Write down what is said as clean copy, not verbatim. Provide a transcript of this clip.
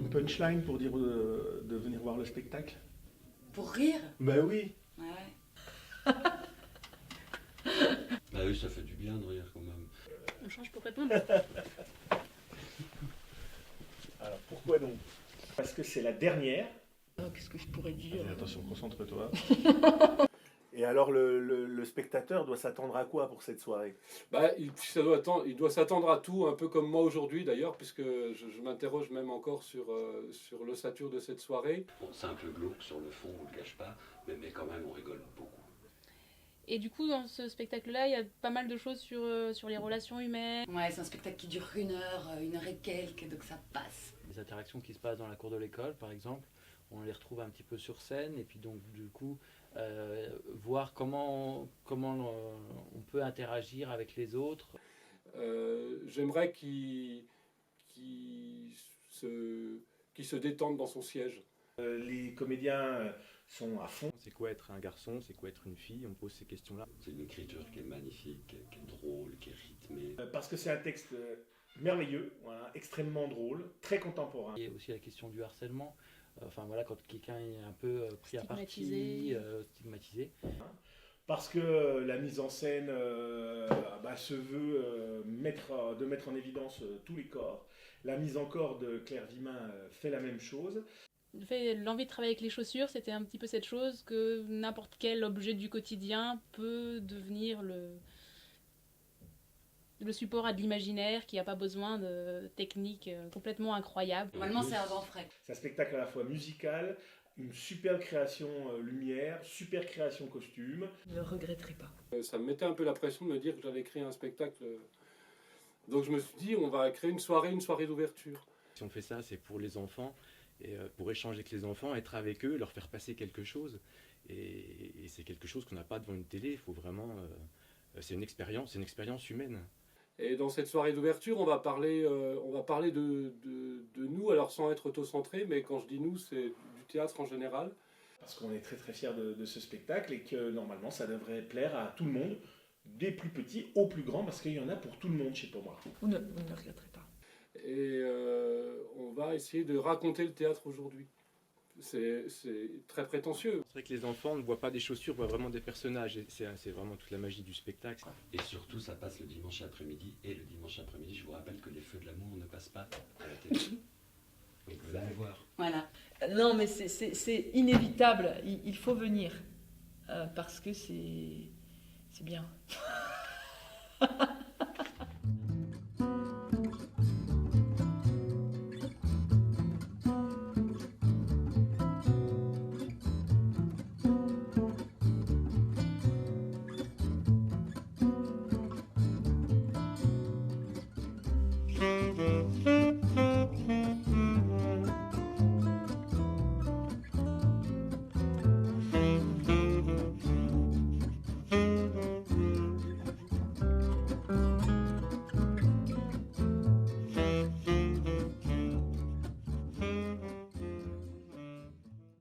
une punchline pour dire de venir voir le spectacle? Pour rire? Bah oui. Ouais. Bah oui, ça fait du bien de rire quand même. On change pour répondre. Alors pourquoi donc? Parce que c'est la dernière. Qu'est-ce que je pourrais dire? Attention, concentre-toi. Et alors le spectateur doit s'attendre à quoi pour cette soirée? Bah, il doit s'attendre à tout, un peu comme moi aujourd'hui d'ailleurs, puisque je m'interroge même encore sur l'ossature de cette soirée. Bon, c'est un peu glauque sur le fond, on ne le cache pas, mais quand même on rigole beaucoup. Et du coup, dans ce spectacle-là, il y a pas mal de choses sur les relations humaines. Ouais, c'est un spectacle qui dure 1 heure et quelques, donc ça passe. Les interactions qui se passent dans la cour de l'école, par exemple, on les retrouve un petit peu sur scène, et puis donc du coup, voir comment on peut interagir avec les autres. J'aimerais qu'il se détende dans son siège. Les comédiens sont à fond. C'est quoi être un garçon? C'est quoi être une fille? On pose ces questions-là. C'est une écriture qui est magnifique, qui est drôle, qui est rythmée. Parce que c'est un texte merveilleux, voilà, extrêmement drôle, très contemporain. Il y a aussi la question du harcèlement. Enfin voilà, quand quelqu'un est un peu pris à Stigmatisé. partie, stigmatisé. Parce que la mise en scène se veut de mettre en évidence tous les corps. La mise en corps de Claire Vimin fait la même chose. L'envie de travailler avec les chaussures, c'était un petit peu cette chose que n'importe quel objet du quotidien peut devenir le support à de l'imaginaire, qui n'a pas besoin de techniques complètement incroyables. Normalement, c'est un vent frais. C'est un spectacle à la fois musical, une super création lumière, super création costume. Je ne le regretterai pas. Ça me mettait un peu la pression de me dire que j'allais créer un spectacle. Donc je me suis dit, on va créer une soirée d'ouverture. Si on fait ça, c'est pour les enfants, et pour échanger avec les enfants, être avec eux, leur faire passer quelque chose. Et c'est quelque chose qu'on n'a pas devant une télé. Il faut vraiment... c'est une expérience humaine. Et dans cette soirée d'ouverture, on va parler de nous, alors sans être autocentré, mais quand je dis nous, c'est du théâtre en général. Parce qu'on est très très fiers de ce spectacle et que normalement ça devrait plaire à tout le monde, des plus petits aux plus grands, parce qu'il y en a pour tout le monde chez Pomera. Vous ne le regretterez pas. Et on va essayer de raconter le théâtre aujourd'hui. C'est très prétentieux. C'est vrai que les enfants ne voient pas des chaussures, voient vraiment des personnages. Et c'est vraiment toute la magie du spectacle. Et surtout, ça passe le dimanche après-midi. Et le dimanche après-midi, je vous rappelle que les Feux de l'amour ne passent pas à la télé. Donc vous allez voir. Voilà. Non, mais c'est inévitable. Il faut venir. Parce que c'est bien.